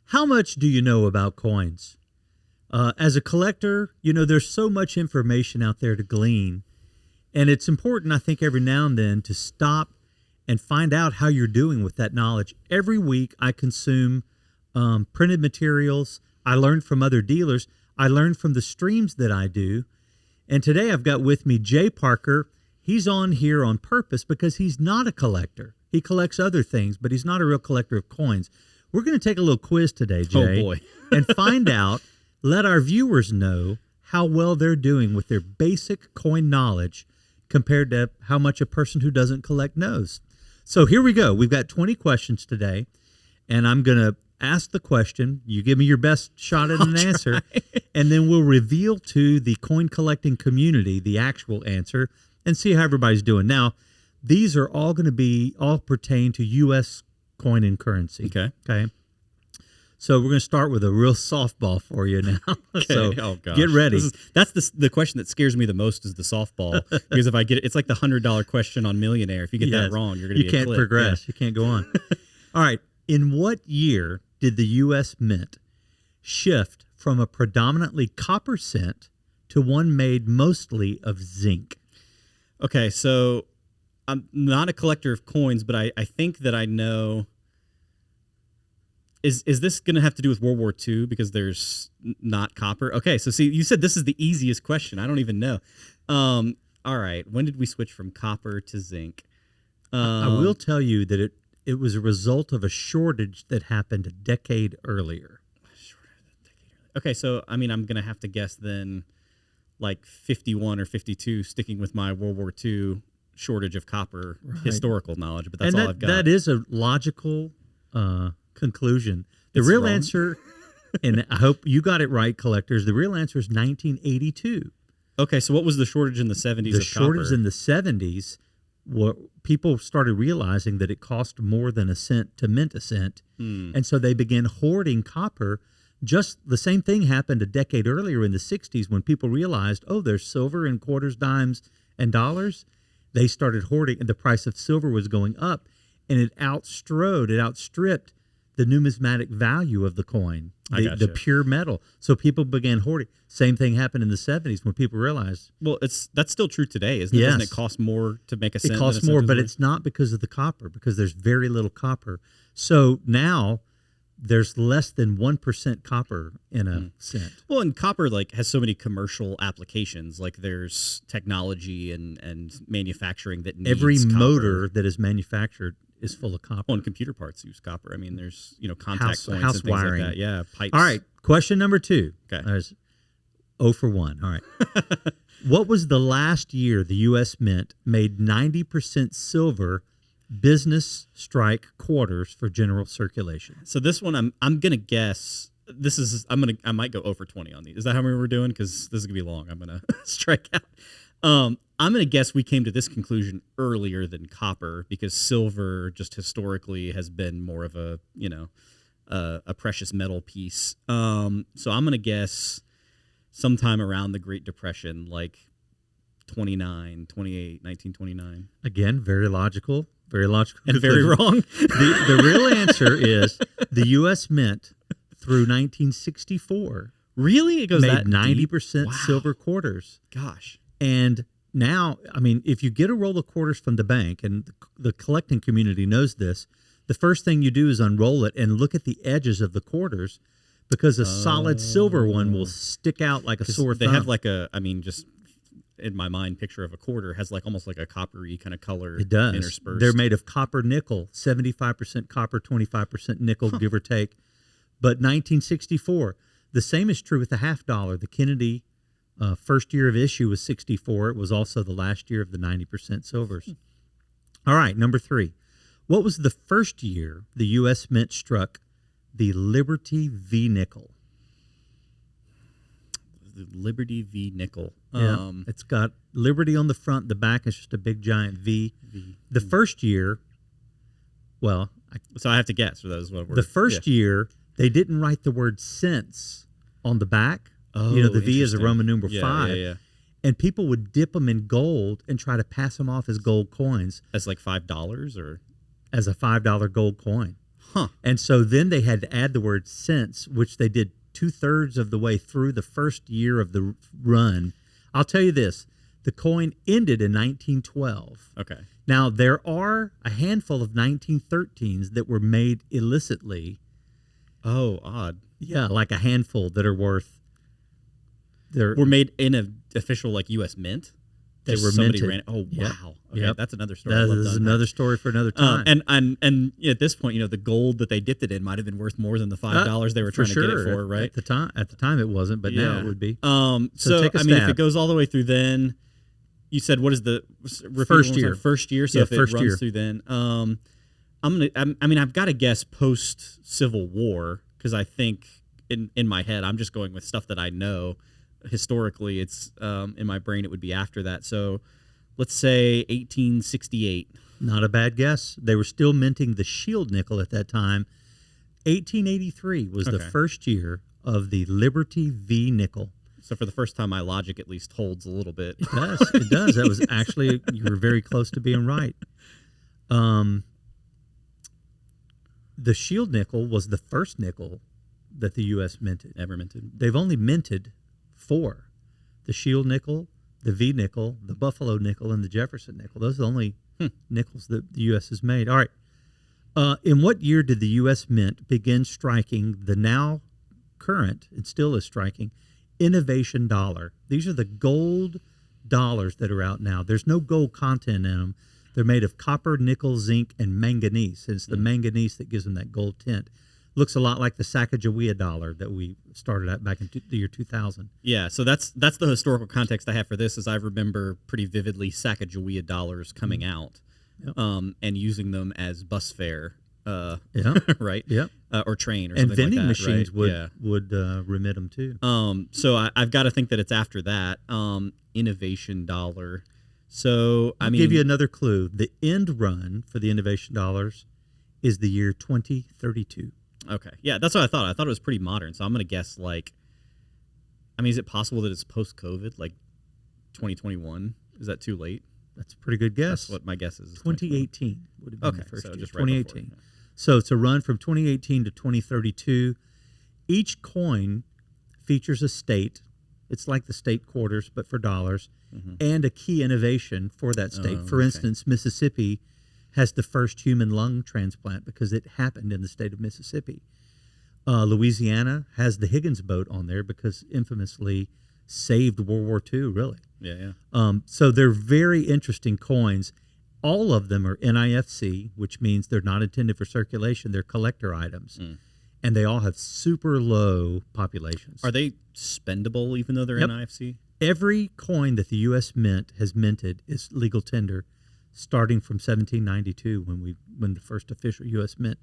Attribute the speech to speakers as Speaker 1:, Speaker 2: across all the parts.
Speaker 1: How much do you know about coins? As a collector, there's so much information out there to glean. And it's important, I think, every now and then to stop and find out how you're doing with that knowledge. Every week I consume printed materials. I learn from other dealers. I learn from the streams that I do. And today I've got with me Jay Parker. He's on here on purpose because he's not a collector. He collects other things, but he's not a real collector of coins. We're going to take a little quiz today, Jay.
Speaker 2: Oh, boy.
Speaker 1: And find out, let our viewers know how well they're doing with their basic coin knowledge compared to how much a person who doesn't collect knows. So here we go. We've got 20 questions today, and I'm going to ask the question. You give me your best shot at an answer, and then we'll reveal to the coin collecting community the actual answer and see how everybody's doing. Now, these are all going to all pertain to U.S. coin and currency. Okay. So we're going to start with a real softball for you now.
Speaker 2: Okay.
Speaker 1: So
Speaker 2: oh, gosh.
Speaker 1: Get ready.
Speaker 2: That's the question that scares me the most is the softball. Because if I get it, it's like the $100 question on Millionaire. If you get that wrong, you're going to be
Speaker 1: You can't progress. Yeah. You can't go on. All right. In what year did the U.S. Mint shift from a predominantly copper cent to one made mostly of zinc?
Speaker 2: Okay, so I'm not a collector of coins, but I think that I know. Is this going to have to do with World War II because there's not copper? Okay, so see, you said this is the easiest question. I don't even know. All right, when did we switch from copper to zinc?
Speaker 1: I will tell you that it was a result of a shortage that happened a decade earlier.
Speaker 2: Okay, so I mean, I'm going to have to guess then like 51 or 52, sticking with my World War II shortage of copper historical knowledge, but that's all I've got.
Speaker 1: That is a logical conclusion. The real answer, and I hope you got it right, collectors, the real answer is 1982.
Speaker 2: Okay, so what was the shortage in the 70s
Speaker 1: The
Speaker 2: of
Speaker 1: shortage
Speaker 2: copper?
Speaker 1: in the 70s, people started realizing that it cost more than a cent to mint a cent, and so they began hoarding copper. Just the same thing happened a decade earlier in the 60s when people realized, there's silver in quarters, dimes, and dollars. They started hoarding, and the price of silver was going up, and it outstripped the numismatic value of the coin, the pure metal. So people began hoarding. Same thing happened in the 70s when people realized.
Speaker 2: Well, that's still true today, isn't it?
Speaker 1: Yes.
Speaker 2: Doesn't it cost more to make a cent?
Speaker 1: It costs more, but it's not because of the copper, because there's very little copper. So now there's less than 1% copper in a cent.
Speaker 2: Well, and copper has so many commercial applications. Like there's technology and manufacturing that needs
Speaker 1: every
Speaker 2: copper.
Speaker 1: Motor that is manufactured is full of copper.
Speaker 2: Well, and computer parts use copper. I mean, there's contact points
Speaker 1: house
Speaker 2: and things
Speaker 1: wiring.
Speaker 2: like that. Yeah, pipes.
Speaker 1: All right, question number 2.
Speaker 2: Okay.
Speaker 1: There's 0 for 1. All right. What was the last year the U.S. Mint made 90% silver business strike quarters for general circulation?
Speaker 2: So this one, I'm gonna guess. I might go 0 for 20 on these. Is that how we're doing? Because this is gonna be long. I'm gonna strike out. I'm going to guess we came to this conclusion earlier than copper because silver just historically has been more of a precious metal piece. So I'm going to guess sometime around the Great Depression, like 1929.
Speaker 1: Again, very logical.
Speaker 2: And very wrong.
Speaker 1: The real answer is the U.S. Mint through 1964.
Speaker 2: Really? It goes
Speaker 1: made
Speaker 2: that
Speaker 1: 90%
Speaker 2: wow.
Speaker 1: silver quarters.
Speaker 2: Gosh.
Speaker 1: And now, I mean, if you get a roll of quarters from the bank, and the collecting community knows this, the first thing you do is unroll it and look at the edges of the quarters because a solid silver one will stick out like a sore thumb.
Speaker 2: They have just in my mind, picture of a quarter has almost like a coppery kind of color.
Speaker 1: It does.
Speaker 2: Interspersed.
Speaker 1: They're made of copper nickel, 75% copper, 25% nickel, give or take. But 1964, the same is true with the $50. The Kennedy first year of issue was 64. It was also the last year of the 90% silvers. All right, number 3. What was the first year the U.S. Mint struck the Liberty V nickel?
Speaker 2: The Liberty V nickel.
Speaker 1: Yeah, it's got Liberty on the front. The back is just a big giant V. The first year,
Speaker 2: so I have to guess. So that is what we're.
Speaker 1: The first year, they didn't write the word cents on the back.
Speaker 2: Oh,
Speaker 1: the V is a Roman numeral 5.
Speaker 2: Yeah.
Speaker 1: And people would dip them in gold and try to pass them off as gold coins.
Speaker 2: As like $5 or?
Speaker 1: As a $5 gold coin.
Speaker 2: Huh.
Speaker 1: And so then they had to add the word cents, which they did 2/3 of the way through the first year of the run. I'll tell you this. The coin ended in 1912.
Speaker 2: Okay.
Speaker 1: Now, there are a handful of 1913s that were made illicitly.
Speaker 2: Oh, odd.
Speaker 1: Yeah, like a handful that are worth.
Speaker 2: Were made in an official like U.S. mint.
Speaker 1: They
Speaker 2: Just
Speaker 1: were
Speaker 2: somebody
Speaker 1: minted.
Speaker 2: ran. Oh
Speaker 1: Yep.
Speaker 2: wow. Okay,
Speaker 1: Yep.
Speaker 2: that's another story.
Speaker 1: That is another story for another time.
Speaker 2: And at this point, the gold that they dipped it in might have been worth more than the $5 they were trying to get it for, right?
Speaker 1: At the time, it wasn't, but now it would be.
Speaker 2: So
Speaker 1: take a
Speaker 2: I mean, if
Speaker 1: stab.
Speaker 2: it goes all the way through, then you said what is the
Speaker 1: First year.
Speaker 2: First year. So
Speaker 1: Yeah,
Speaker 2: if it
Speaker 1: first
Speaker 2: runs
Speaker 1: year.
Speaker 2: through, then I've got to guess post Civil War because I think in my head I'm just going with stuff that I know historically. It's in my brain it would be after that. So let's say 1868.
Speaker 1: Not a bad guess. They were still minting the shield nickel at that time. 1883 was the first year of the Liberty V nickel.
Speaker 2: So for the first time, my logic at least holds a little bit.
Speaker 1: It does. It does. That was actually, you were very close to being right. The shield nickel was the first nickel that the U.S. minted.
Speaker 2: Ever minted?
Speaker 1: They've only minted 4. The shield nickel, the V nickel, the Buffalo nickel, and the Jefferson nickel. Those are the only nickels that the U.S. has made. All right. In what year did the U.S. Mint begin striking the now current, and still is striking, innovation dollar? These are the gold dollars that are out now. There's no gold content in them. They're made of copper, nickel, zinc, and manganese. It's the manganese that gives them that gold tint. Looks a lot like the Sacagawea dollar that we started at back in the year 2000.
Speaker 2: Yeah, so that's the historical context I have for this. Is I remember pretty vividly Sacagawea dollars coming out, and using them as bus fare, right?
Speaker 1: Yeah,
Speaker 2: or train or
Speaker 1: and
Speaker 2: something
Speaker 1: vending
Speaker 2: like that,
Speaker 1: machines
Speaker 2: right?
Speaker 1: would remit them too.
Speaker 2: So I've got to think that it's after that innovation dollar. So
Speaker 1: I'll give you another clue. The end run for the innovation dollars is the year 2032.
Speaker 2: Okay. Yeah, that's what I thought. I thought it was pretty modern. So I'm going to guess is it possible that it's post-COVID, like 2021? Is that too late?
Speaker 1: That's a pretty good guess.
Speaker 2: That's what my guess is.
Speaker 1: 2018 would have been the first
Speaker 2: so
Speaker 1: year.
Speaker 2: just right
Speaker 1: 2018.
Speaker 2: before, yeah.
Speaker 1: So it's a run from 2018 to 2032. Each coin features a state. It's like the state quarters, but for dollars, and a key innovation for that state. For instance, Mississippi has the first human lung transplant because it happened in the state of Mississippi. Louisiana has the Higgins boat on there because infamously saved World War II, really.
Speaker 2: Yeah.
Speaker 1: So they're very interesting coins. All of them are NIFC, which means they're not intended for circulation. They're collector items. And they all have super low populations.
Speaker 2: Are they spendable even though they're NIFC?
Speaker 1: Every coin that the U.S. Mint has minted is legal tender, starting from 1792 when the first official U.S. Mint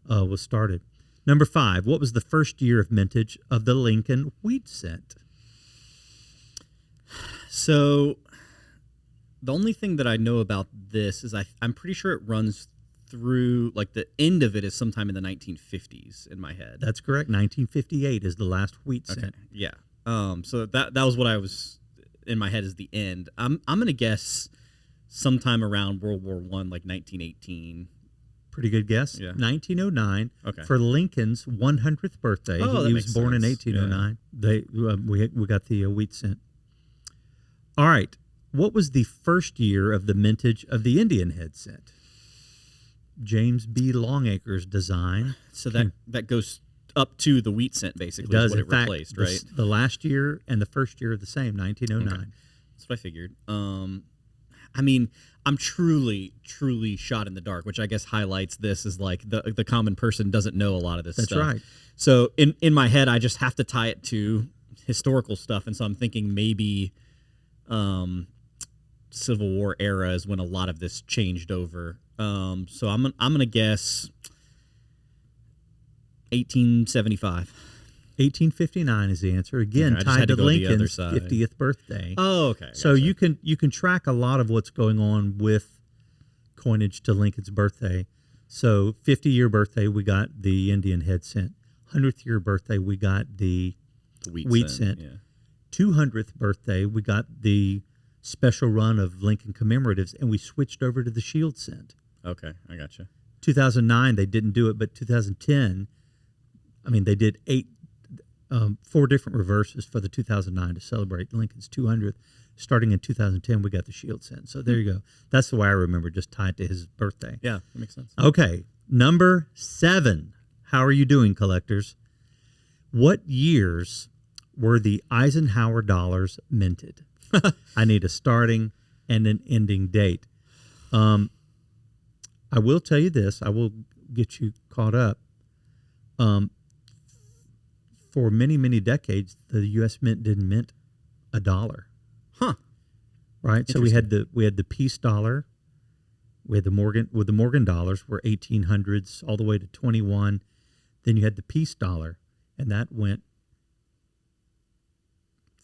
Speaker 1: was started. Number 5, what was the first year of mintage of the Lincoln wheat cent?
Speaker 2: So the only thing that I know about this is I'm pretty sure it runs through, like the end of it is sometime in the 1950s in my head.
Speaker 1: That's correct. 1958 is the last wheat cent.
Speaker 2: Okay. Yeah. So that was what I was in my head is the end. I'm gonna guess sometime around World War I, like 1918.
Speaker 1: Pretty good guess.
Speaker 2: Yeah.
Speaker 1: 1909
Speaker 2: Okay.
Speaker 1: for Lincoln's 100th birthday.
Speaker 2: Oh,
Speaker 1: he
Speaker 2: that
Speaker 1: was born in
Speaker 2: makes sense.
Speaker 1: 1809. We got the wheat cent. All right. What was the first year of the mintage of the Indian head cent? James B. Longacre's design.
Speaker 2: So that goes up to the wheat cent basically.
Speaker 1: It does.
Speaker 2: Is what
Speaker 1: In
Speaker 2: it
Speaker 1: fact,
Speaker 2: replaced, right?
Speaker 1: The last year and the first year are the same, 1909.
Speaker 2: Okay. That's what I figured. I'm truly, truly shot in the dark, which I guess highlights this as like the common person doesn't know a lot of this stuff.
Speaker 1: That's right.
Speaker 2: So in my head, I just have to tie it to historical stuff, and so I'm thinking maybe Civil War era is when a lot of this changed over. So I'm gonna guess 1875.
Speaker 1: 1859 is the answer. Again,
Speaker 2: Okay, I just
Speaker 1: tied
Speaker 2: had
Speaker 1: to
Speaker 2: to go the other
Speaker 1: Lincoln's
Speaker 2: side.
Speaker 1: 50th birthday.
Speaker 2: Oh, okay.
Speaker 1: So
Speaker 2: gotcha.
Speaker 1: you can track a lot of what's going on with coinage to Lincoln's birthday. So 50-year birthday, we got the Indian head cent. 100th year birthday, we got the wheat cent.
Speaker 2: Yeah.
Speaker 1: 200th birthday, we got the special run of Lincoln commemoratives, and we switched over to the shield cent.
Speaker 2: Okay, I gotcha.
Speaker 1: 2009 they didn't do it, but 2010, I mean, they did 4 different reverses for the 2009 to celebrate Lincoln's 200th. Starting in 2010, we got the shield sent. So there you go. That's the way I remember, just tied to his birthday.
Speaker 2: Yeah, that makes sense.
Speaker 1: Okay, number 7. How are you doing, collectors? What years were the Eisenhower dollars minted? I need a starting and an ending date. I will tell you this. I will get you caught up. For many, many decades, the U.S. Mint didn't mint a dollar.
Speaker 2: Huh.
Speaker 1: Right? So we had the peace dollar. We had the Morgan dollars were 1800s all the way to 21. Then you had the peace dollar, and that went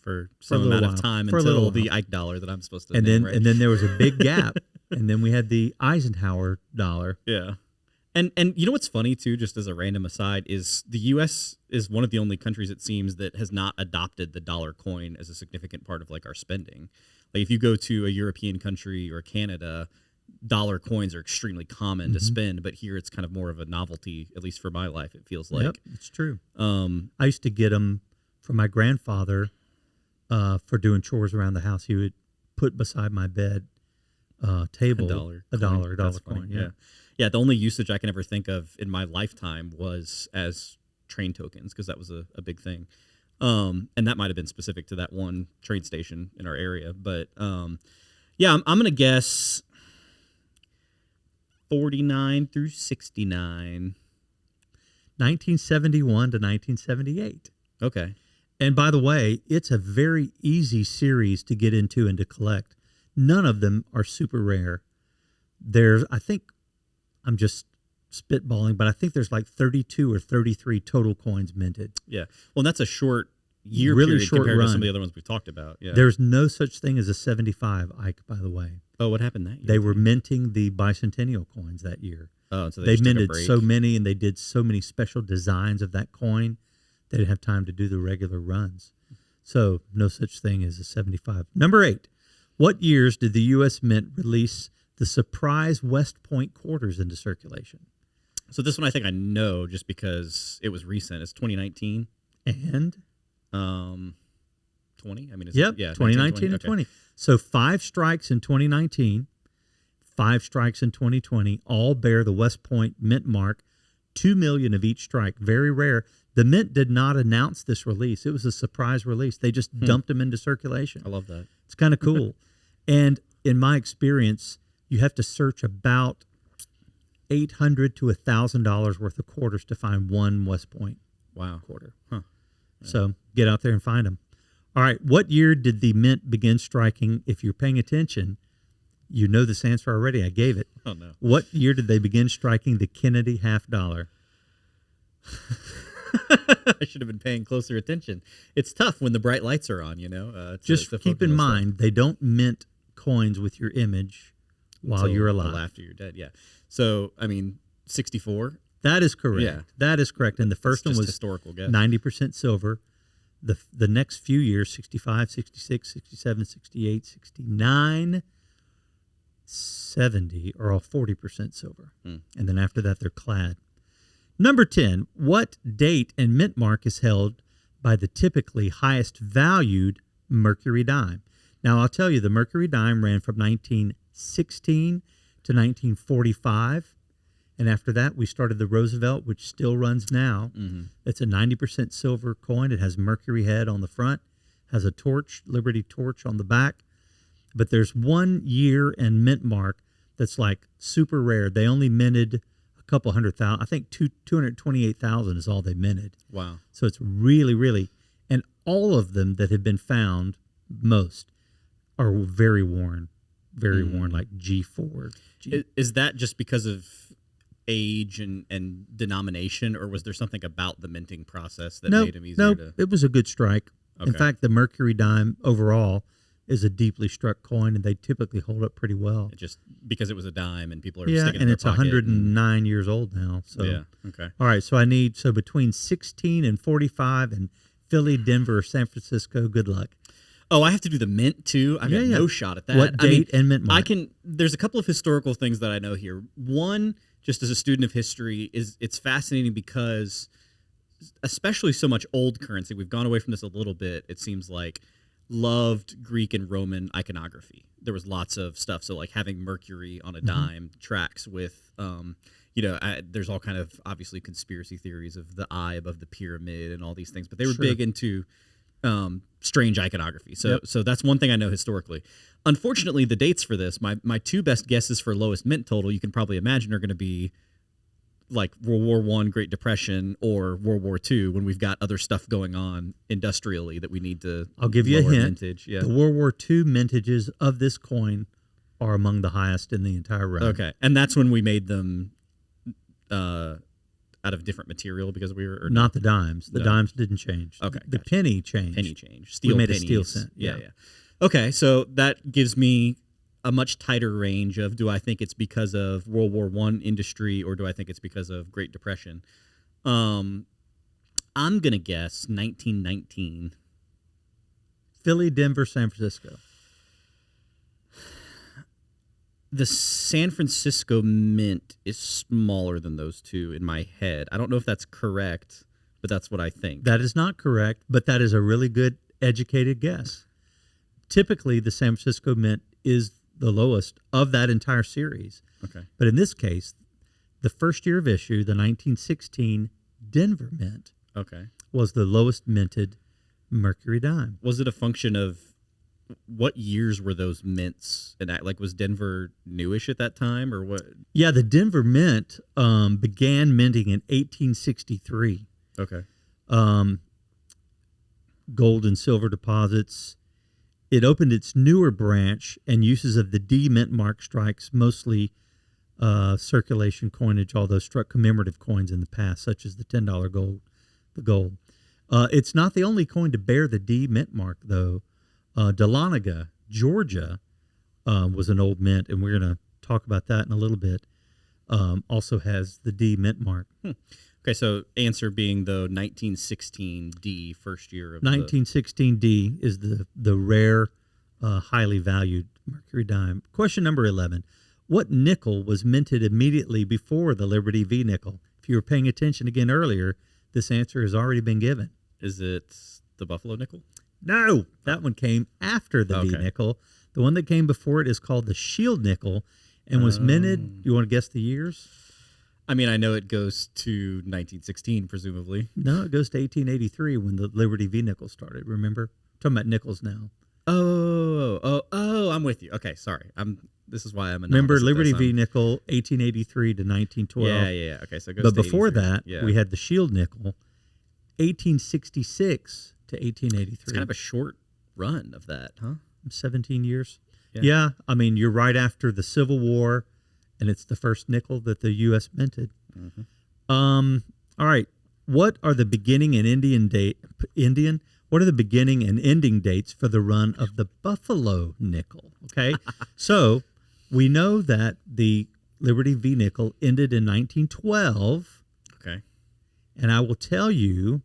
Speaker 2: for some amount of time until the Ike dollar that I'm supposed to name, right?
Speaker 1: And then there was a big gap, and then we had the Eisenhower dollar.
Speaker 2: Yeah. And you know what's funny too, just as a random aside, is the U.S. is one of the only countries, it seems, that has not adopted the dollar coin as a significant part of like our spending. Like if you go to a European country or Canada, dollar coins are extremely common to spend, but here it's kind of more of a novelty, at least for my life. It feels like.
Speaker 1: Yep, it's true. I used to get them from my grandfather for doing chores around the house. He would put beside my bed table a dollar coin. Yeah.
Speaker 2: Yeah, the only usage I can ever think of in my lifetime was as train tokens, because that was a big thing. And that might have been specific to that one train station in our area. But yeah, I'm going to guess 49 through 69.
Speaker 1: 1971 to 1978.
Speaker 2: Okay.
Speaker 1: And by the way, it's a very easy series to get into and to collect. None of them are super rare. There's, I think, I'm just spitballing, but I think there's like 32 or 33 total coins minted.
Speaker 2: Yeah. Well, and that's a short year
Speaker 1: really
Speaker 2: period
Speaker 1: short
Speaker 2: compared
Speaker 1: run.
Speaker 2: to some of the other ones we talked about. Yeah.
Speaker 1: There's no such thing as a 75, Ike, by the way.
Speaker 2: Oh, what happened that year?
Speaker 1: They were minting the bicentennial coins that year.
Speaker 2: Oh, so
Speaker 1: they
Speaker 2: just took a
Speaker 1: minted
Speaker 2: break.
Speaker 1: so many, and they did so many special designs of that coin, they didn't have time to do the regular runs. So no such thing as a 75. Number 8. What years did the U.S. Mint release the surprise West Point quarters into circulation?
Speaker 2: So this one I think I know just because it was recent. It's 2019.
Speaker 1: And
Speaker 2: 20? I mean,
Speaker 1: yep,
Speaker 2: yeah,
Speaker 1: 2019 and 20. So 5 strikes in 2019, 5 strikes in 2020, all bear the West Point Mint mark, 2 million of each strike. Very rare. The Mint did not announce this release. It was a surprise release. They just dumped them into circulation.
Speaker 2: I love that.
Speaker 1: It's kind of cool. And in my experience, you have to search about $800 to $1,000 worth of quarters to find one West Point quarter.
Speaker 2: Huh.
Speaker 1: Yeah. So get out there and find them. All right. What year did the Mint begin striking? If you're paying attention, you know this answer already. I gave it.
Speaker 2: Oh, no.
Speaker 1: What year did they begin striking the Kennedy half dollar?
Speaker 2: I should have been paying closer attention. It's tough when the bright lights are on, you know.
Speaker 1: Just keep in mind, they don't mint coins with your image while you're alive.
Speaker 2: After you're dead, yeah. So, I mean, 64?
Speaker 1: That is correct.
Speaker 2: Yeah.
Speaker 1: That is correct. And the first one was
Speaker 2: historical guess.
Speaker 1: 90% silver. The next few years, 65, 66, 67, 68, 69, 70 are all 40% silver. And then after that, they're clad. Number 10, what date and mint mark is held by the typically highest valued Mercury dime? Now, I'll tell you, the Mercury dime ran from 1916 to 1945. And after that, we started the Roosevelt, which still runs now. It's a 90% silver coin. It has Mercury head on the front, has a torch, Liberty torch on the back. But there's 1 year and mint mark that's like super rare. They only minted a couple 100,000. I think 228,000 is all they minted.
Speaker 2: Wow.
Speaker 1: So it's really, really, and all of them that have been found, most, are very worn, like G4.
Speaker 2: Is that just because of age and denomination, or was there something about the minting process that made them easier to...
Speaker 1: It was a good strike.
Speaker 2: Okay.
Speaker 1: In fact, the Mercury dime overall is a deeply struck coin, and they typically hold up pretty well.
Speaker 2: It just because it was a dime and people are
Speaker 1: yeah,
Speaker 2: sticking it in
Speaker 1: and
Speaker 2: their
Speaker 1: it's
Speaker 2: pocket
Speaker 1: 109 years old now. So
Speaker 2: yeah, okay.
Speaker 1: All right, so between 16 and 45 and Philly, Denver, or San Francisco, good luck.
Speaker 2: Oh, I have to do the mint too? I've got no shot at that.
Speaker 1: What date and mint mark?
Speaker 2: There's a couple of historical things that I know here. One, just as a student of history, it's fascinating because, especially so much old currency, we've gone away from this a little bit. It seems like loved Greek and Roman iconography. There was lots of stuff. So like having Mercury on a dime tracks with, there's all kind of obviously conspiracy theories of the eye above the pyramid and all these things, but they were big into strange iconography. So that's one thing I know historically. Unfortunately, the dates for this, my two best guesses for lowest mint total, you can probably imagine, are going to be like World War I, Great Depression, or World War II, when we've got other stuff going on industrially that we need to.
Speaker 1: I'll give you a hint.
Speaker 2: Mintage. Yeah.
Speaker 1: The World War II mintages of this coin are among the highest in the entire run.
Speaker 2: Okay, and that's when we made them out of different material because we were
Speaker 1: not the dimes. The dimes didn't change.
Speaker 2: Okay,
Speaker 1: the penny changed.
Speaker 2: Penny changed. Steel
Speaker 1: we made
Speaker 2: pennies.
Speaker 1: a steel cent.
Speaker 2: Yeah. Okay, so that gives me a much tighter range of, do I think it's because of World War I industry, or do I think it's because of Great Depression? I'm gonna guess 1919.
Speaker 1: Philly, Denver, San Francisco.
Speaker 2: The San Francisco mint is smaller than those two in my head. I don't know if that's correct, but that's what I think.
Speaker 1: That is not correct, but that is a really good educated guess. Typically, the San Francisco mint is the lowest of that entire series.
Speaker 2: Okay.
Speaker 1: But in this case, the first year of issue, the 1916 Denver mint, was the lowest minted Mercury dime.
Speaker 2: Was it a function of what years were those mints? And like, was Denver newish at that time, or what?
Speaker 1: Yeah, the Denver mint began minting in 1863.
Speaker 2: Okay.
Speaker 1: Gold and silver deposits. It opened its newer branch, and uses of the D mint mark strikes mostly circulation coinage, although struck commemorative coins in the past, such as the $10 gold. It's not the only coin to bear the D mint mark, though. Dahlonega, Georgia, was an old mint, and we're going to talk about that in a little bit. Also has the D mint mark.
Speaker 2: Okay, so answer being the 1916 D, first year of
Speaker 1: 1916 D is the rare, highly valued Mercury dime. Question number 11. What nickel was minted immediately before the Liberty V nickel? If you were paying attention again earlier, this answer has already been given.
Speaker 2: Is it the Buffalo nickel?
Speaker 1: No, that one came after the V nickel. The one that came before it is called the Shield nickel and was minted. You want to guess the years?
Speaker 2: I mean, I know it goes to 1916, presumably.
Speaker 1: No, it goes to 1883 when the Liberty V nickel started. Remember? I'm talking about nickels now.
Speaker 2: Oh, I'm with you. Okay, sorry. This is why I'm a
Speaker 1: Remember Liberty V nickel, 1883 to 1912.
Speaker 2: Yeah. Okay, so it goes
Speaker 1: but
Speaker 2: to
Speaker 1: before
Speaker 2: 83.
Speaker 1: that, we had the Shield nickel, 1866 to 1883.
Speaker 2: It's kind of a short run of that, huh?
Speaker 1: 17 years. Yeah, I mean, you're right after the Civil War, and it's the first nickel that the U.S. minted. All right. What are the beginning and What are the beginning and ending dates for the run of the Buffalo nickel? Okay, so we know that the Liberty V nickel ended in 1912.
Speaker 2: Okay,
Speaker 1: and I will tell you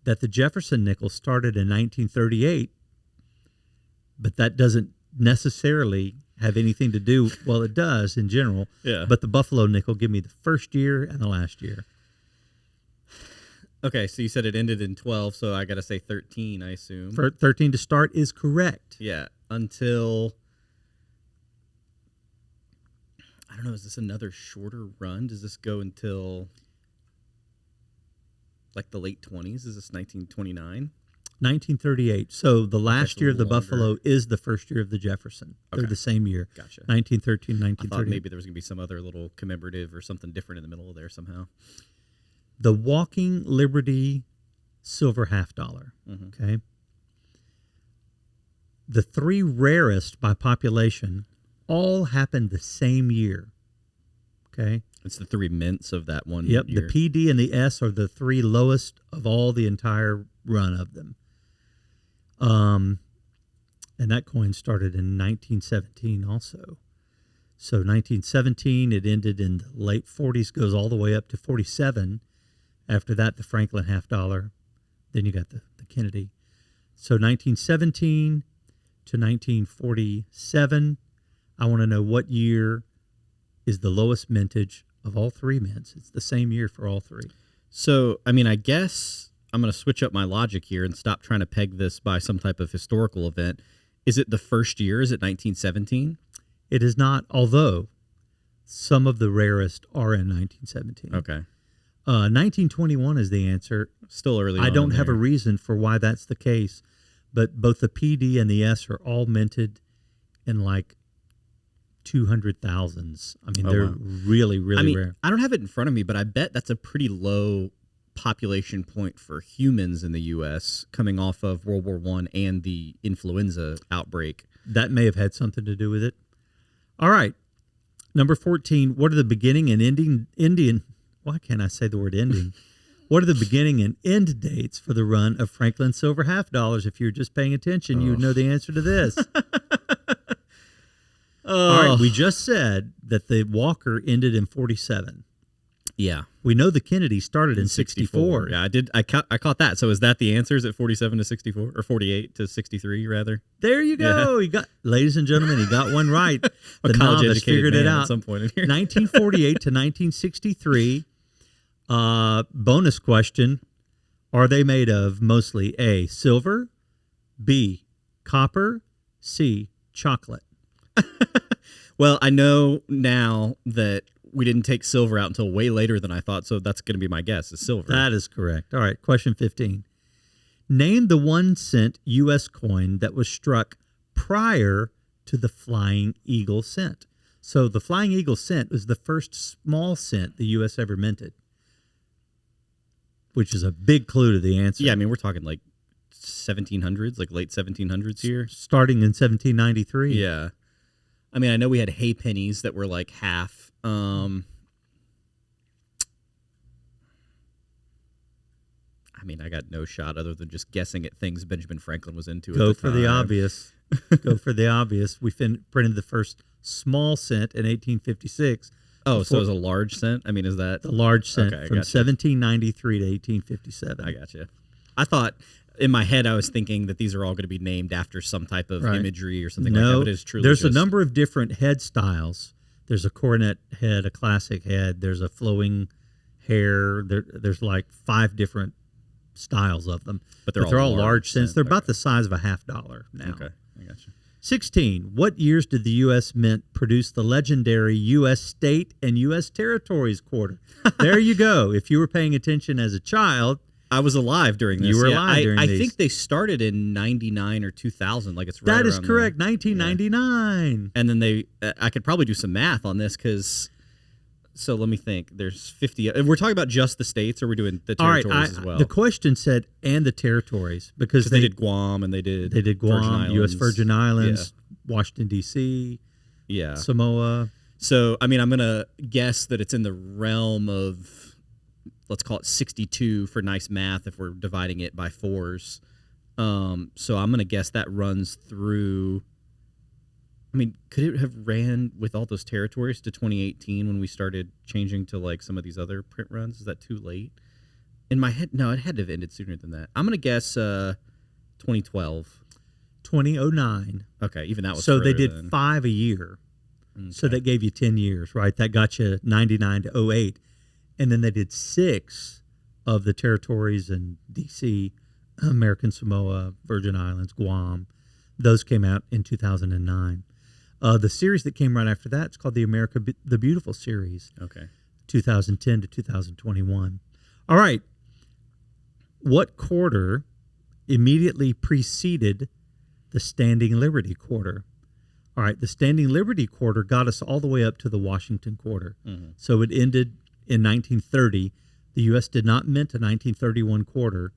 Speaker 1: that the Jefferson nickel started in 1938, but that doesn't necessarily have anything to do. Well, it does in general.
Speaker 2: Yeah.
Speaker 1: But the Buffalo nickel, give me the first year and the last year.
Speaker 2: Okay, so you said it ended in 12, so I got to say 13, I assume.
Speaker 1: 13 to start is correct.
Speaker 2: Yeah, until, I don't know, is this another shorter run? Does this go until like the late 20s? Is this 1929?
Speaker 1: 1938. So the last year of the
Speaker 2: longer.
Speaker 1: Buffalo is the first year of the Jefferson. They're the same year.
Speaker 2: Gotcha.
Speaker 1: 1913,
Speaker 2: I
Speaker 1: 1938.
Speaker 2: thought maybe there was going to be some other little commemorative or something different in the middle of there somehow.
Speaker 1: The Walking Liberty silver $50. Okay. The three rarest by population all happened the same year. Okay.
Speaker 2: It's the three mints of that one
Speaker 1: Yep.
Speaker 2: year.
Speaker 1: The PD and the S are the three lowest of all the entire run of them. And that coin started in 1917 also. So 1917, it ended in the late 40s, goes all the way up to 47. After that, the Franklin $50. Then you got the Kennedy. So 1917 to 1947. I want to know what year is the lowest mintage of all three mints. It's the same year for all three.
Speaker 2: So, I mean, I guess I'm going to switch up my logic here and stop trying to peg this by some type of historical event. Is it the first year? Is it 1917?
Speaker 1: It is not, although some of the rarest are in 1917.
Speaker 2: Okay.
Speaker 1: 1921 is the answer.
Speaker 2: Still early.
Speaker 1: I don't have a reason for why that's the case, but both the PD and the S are all minted in like 200,000s. I mean, they're really, really rare.
Speaker 2: I don't have it in front of me, but I bet that's a pretty low population point for humans in the U.S. coming off of World War I and the influenza outbreak.
Speaker 1: That may have had something to do with it. All right. Number 14, what are the beginning and ending, why can't I say the word ending? What are the beginning and end dates for the run of Franklin Silver half dollars? If you're just paying attention, you would know the answer to this. All right, we just said that the Walker ended in 47.
Speaker 2: Yeah.
Speaker 1: We know the Kennedy started in 64.
Speaker 2: Yeah, I did. I caught that. So is that the answer? Is it 47 to 64 or 48 to 63 rather?
Speaker 1: There you go.
Speaker 2: Yeah.
Speaker 1: You got, ladies and gentlemen, he got one right.
Speaker 2: The college
Speaker 1: novice figured it out
Speaker 2: at some point in here.
Speaker 1: 1948 to 1963. Bonus question. Are they made of mostly A, silver, B, copper, C, chocolate?
Speaker 2: Well, I know now that we didn't take silver out until way later than I thought, so that's going to be my guess, is silver.
Speaker 1: That is correct. All right, question 15. Name the 1 cent U.S. coin that was struck prior to the Flying Eagle cent. So the Flying Eagle cent was the first small cent the U.S. ever minted, which is a big clue to the answer.
Speaker 2: Yeah, I mean, we're talking like 1700s, like late 1700s here.
Speaker 1: Starting in 1793.
Speaker 2: Yeah. I mean, I know we had hay pennies that were like half. I mean, I got no shot other than just guessing at things Benjamin Franklin was into.
Speaker 1: Go
Speaker 2: at the
Speaker 1: for
Speaker 2: time.
Speaker 1: the obvious. Go for the obvious. We printed the first small cent in 1856.
Speaker 2: Oh, so it was a large cent? I mean, is that
Speaker 1: the large cent
Speaker 2: Okay,
Speaker 1: from
Speaker 2: gotcha.
Speaker 1: 1793 to 1857?
Speaker 2: I got you. I thought in my head I was thinking that these are all going to be named after some type of imagery or something like that. But it's truly
Speaker 1: there's
Speaker 2: just
Speaker 1: a number of different head styles. There's a coronet head, a classic head. There's a flowing hair. There's like 5 different styles of them.
Speaker 2: But they're all
Speaker 1: large cents.
Speaker 2: cent.
Speaker 1: They're about the size of a $50 now.
Speaker 2: Okay, I got you.
Speaker 1: 16. What years did the U.S. Mint produce the legendary U.S. State and U.S. Territories quarter? There you go. If you were paying attention as a child,
Speaker 2: I was alive during this.
Speaker 1: You were alive during
Speaker 2: I
Speaker 1: these.
Speaker 2: think they started in 99 or 2000. Like it's right
Speaker 1: that is
Speaker 2: around
Speaker 1: correct.
Speaker 2: there.
Speaker 1: 1999.
Speaker 2: And then I could probably do some math on this because. So let me think. There's 50. We're talking about just the states, or we're doing the territories as well.
Speaker 1: The question said and the territories because
Speaker 2: they did Guam and they did
Speaker 1: Guam, U.S. Virgin Islands, Washington D.C.,
Speaker 2: yeah,
Speaker 1: Samoa.
Speaker 2: So I mean, I'm gonna guess that it's in the realm of, let's call it 62 for nice math if we're dividing it by 4s. So I'm gonna guess that runs through. I mean, could it have ran with all those territories to 2018 when we started changing to like some of these other print runs? Is that too late? In my head, no, it had to have ended sooner than that. I'm going to guess 2012.
Speaker 1: 2009.
Speaker 2: Okay, even that was
Speaker 1: so they
Speaker 2: further
Speaker 1: did
Speaker 2: than-
Speaker 1: 5 a year.
Speaker 2: Okay.
Speaker 1: So that gave you 10 years, right? That got you 99 to 08. And then they did 6 of the territories in D.C., American Samoa, Virgin Islands, Guam. Those came out in 2009. The series that came right after that is called the America the Beautiful series.
Speaker 2: Okay.
Speaker 1: 2010 to 2021. All right. What quarter immediately preceded the Standing Liberty quarter? All right. The Standing Liberty quarter got us all the way up to the Washington quarter.
Speaker 2: Mm-hmm.
Speaker 1: So it ended in 1930. The U.S. did not mint a 1931 quarter.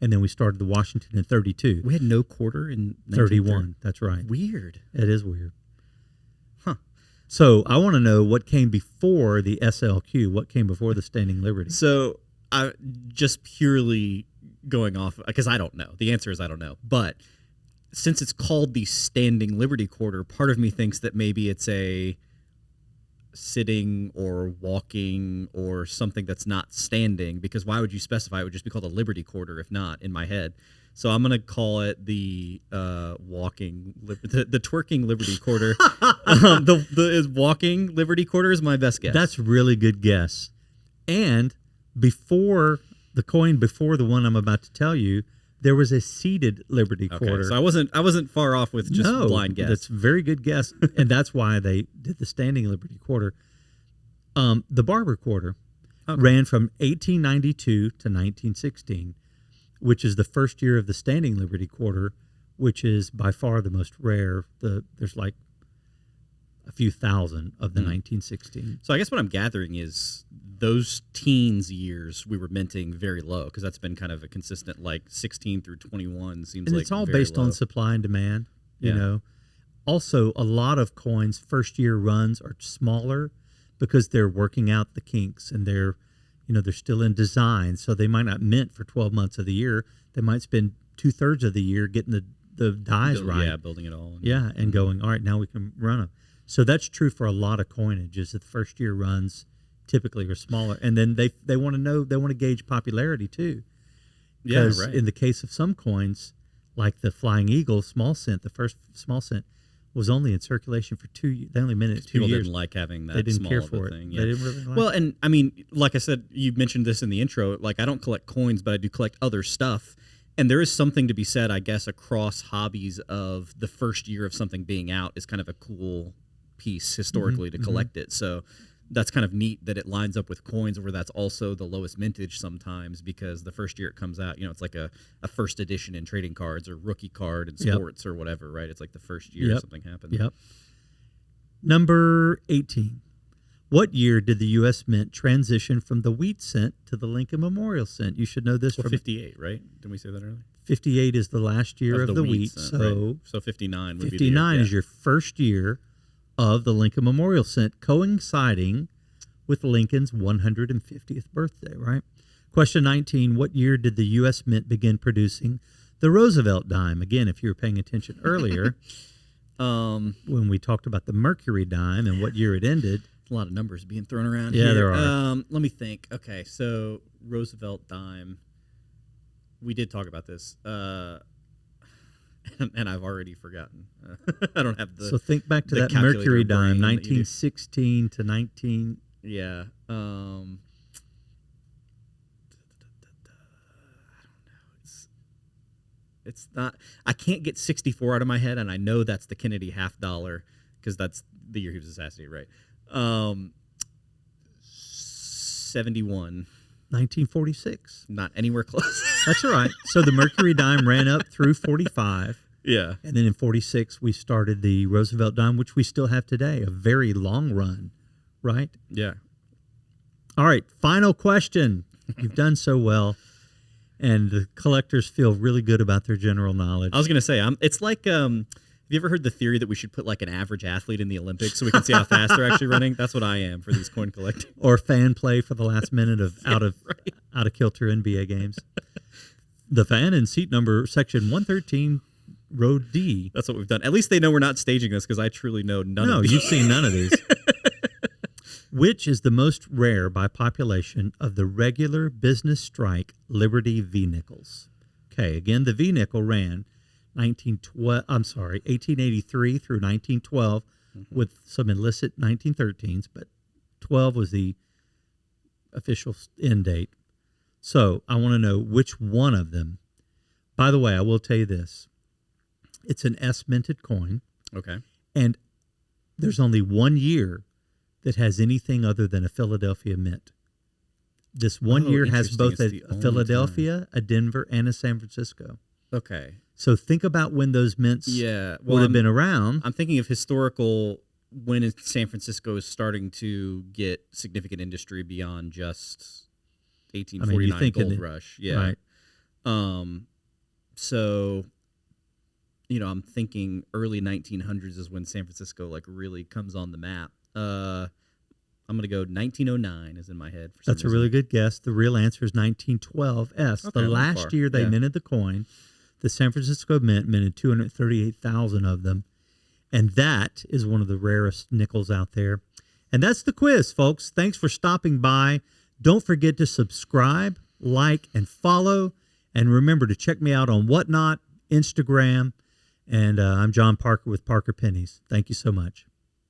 Speaker 1: And then we started the Washington in 32.
Speaker 2: We had no quarter in
Speaker 1: 31. That's right.
Speaker 2: Weird.
Speaker 1: It is weird.
Speaker 2: Huh.
Speaker 1: So I want to know what came before the SLQ. What came before the Standing Liberty?
Speaker 2: So I just purely going off because I don't know. The answer is I don't know. But since it's called the Standing Liberty Quarter, part of me thinks that maybe it's a sitting or walking or something that's not standing, because why would you specify? It would just be called a Liberty Quarter if not, in my head. So I'm going to call it the the twerking Liberty Quarter. The walking Liberty Quarter is my best guess.
Speaker 1: That's really good guess. And before the one I'm about to tell you, there was a seated Liberty Quarter.
Speaker 2: So I wasn't far off with just blind guess.
Speaker 1: That's a very good guess, and that's why they did the standing Liberty Quarter. The Barber Quarter ran from 1892 to 1916, which is the first year of the standing Liberty Quarter, which is by far the most rare. There's like a few thousand of the 1916.
Speaker 2: So I guess what I'm gathering is those teens years we were minting very low, because that's been kind of a consistent, like 16 through 21 seems
Speaker 1: and
Speaker 2: like
Speaker 1: it's all
Speaker 2: very
Speaker 1: based
Speaker 2: low.
Speaker 1: on supply and demand, you know. Also, a lot of coins first year runs are smaller because they're working out the kinks, and they're still in design, so they might not mint for 12 months of the year. They might spend 2/3 of the year getting the dies right.
Speaker 2: Yeah, building it all.
Speaker 1: And going, all right, now we can run them. So that's true for a lot of coinage, is that the first year runs typically are smaller. And then they want to gauge popularity too. Because in the case of some coins, like the Flying Eagle small cent, the first small cent was only in circulation for 2 years. They only minted it 2 years.
Speaker 2: People didn't like having that.
Speaker 1: They didn't
Speaker 2: small
Speaker 1: care
Speaker 2: of a
Speaker 1: for it.
Speaker 2: thing.
Speaker 1: They didn't really like
Speaker 2: well,
Speaker 1: it.
Speaker 2: and I mean, like I said, you mentioned this in the intro. Like, I don't collect coins, but I do collect other stuff. And there is something to be said, I guess, across hobbies of the first year of something being out is kind of a cool piece historically to collect it. So that's kind of neat that it lines up with coins where that's also the lowest mintage sometimes, because the first year it comes out, it's like a first edition in trading cards or rookie card in sports or whatever, right? It's like the first year something happened.
Speaker 1: Yep. Number 18. What year did the U.S. Mint transition from the wheat cent to the Lincoln Memorial cent? You should know this.
Speaker 2: Well, 58, right? Didn't we say that earlier?
Speaker 1: 58 is the last year of the wheat
Speaker 2: cent, right? So 59 would be the year.
Speaker 1: 59 is your first year of the Lincoln Memorial cent, coinciding with Lincoln's 150th birthday, right? Question 19, what year did the U.S. Mint begin producing the Roosevelt dime? Again, if you were paying attention earlier, when we talked about the Mercury dime and what year it ended.
Speaker 2: A lot of numbers being thrown around here.
Speaker 1: Yeah, there are.
Speaker 2: Let me think. Okay, so Roosevelt dime. We did talk about this. And I've already forgotten. I don't have the.
Speaker 1: So think back to that Mercury dime, 1916 to 19.
Speaker 2: Yeah. I don't know. It's not. I can't get 64 out of my head, and I know that's the Kennedy $50 because that's the year he was assassinated, right? 71.
Speaker 1: 1946.
Speaker 2: Not anywhere close.
Speaker 1: That's all right. So the Mercury dime ran up through 45.
Speaker 2: Yeah.
Speaker 1: And then in 46, we started the Roosevelt dime, which we still have today. A very long run, right?
Speaker 2: Yeah.
Speaker 1: All right. Final question. You've done so well. And the collectors feel really good about their general knowledge.
Speaker 2: I was going to say, it's like, have you ever heard the theory that we should put like an average athlete in the Olympics so we can see how fast they're actually running? That's what I am for these coin collecting.
Speaker 1: Or fan play for the last minute of out of kilter NBA games. The fan in seat number section 113, row D.
Speaker 2: That's what we've done. At least they know we're not staging this, because I truly know none of these.
Speaker 1: No, you've seen none of these. Which is the most rare by population of the regular business strike Liberty V-nickels? Okay, again, the V-nickel ran 1883 through 1912 with some illicit 1913s, but 12 was the official end date. So I want to know which one of them. By the way, I will tell you this. It's an S-minted coin.
Speaker 2: Okay.
Speaker 1: And there's only 1 year that has anything other than a Philadelphia mint. This 1 year has both a Philadelphia, a Denver, and a San Francisco.
Speaker 2: Okay.
Speaker 1: So think about when those mints would have been around.
Speaker 2: I'm thinking of historical, when San Francisco is starting to get significant industry beyond just 1849 gold rush. Yeah.
Speaker 1: Right.
Speaker 2: So, I'm thinking early 1900s is when San Francisco like really comes on the map. I'm going to go 1909 is in my head.
Speaker 1: That's a really good guess. The real answer is 1912 S.
Speaker 2: Okay,
Speaker 1: the last year they minted the coin, the San Francisco Mint minted 238,000 of them. And that is one of the rarest nickels out there. And that's the quiz, folks. Thanks for stopping by. Don't forget to subscribe, like, and follow. And remember to check me out on Whatnot, Instagram. And I'm John Parker with Parker Pennies. Thank you so much.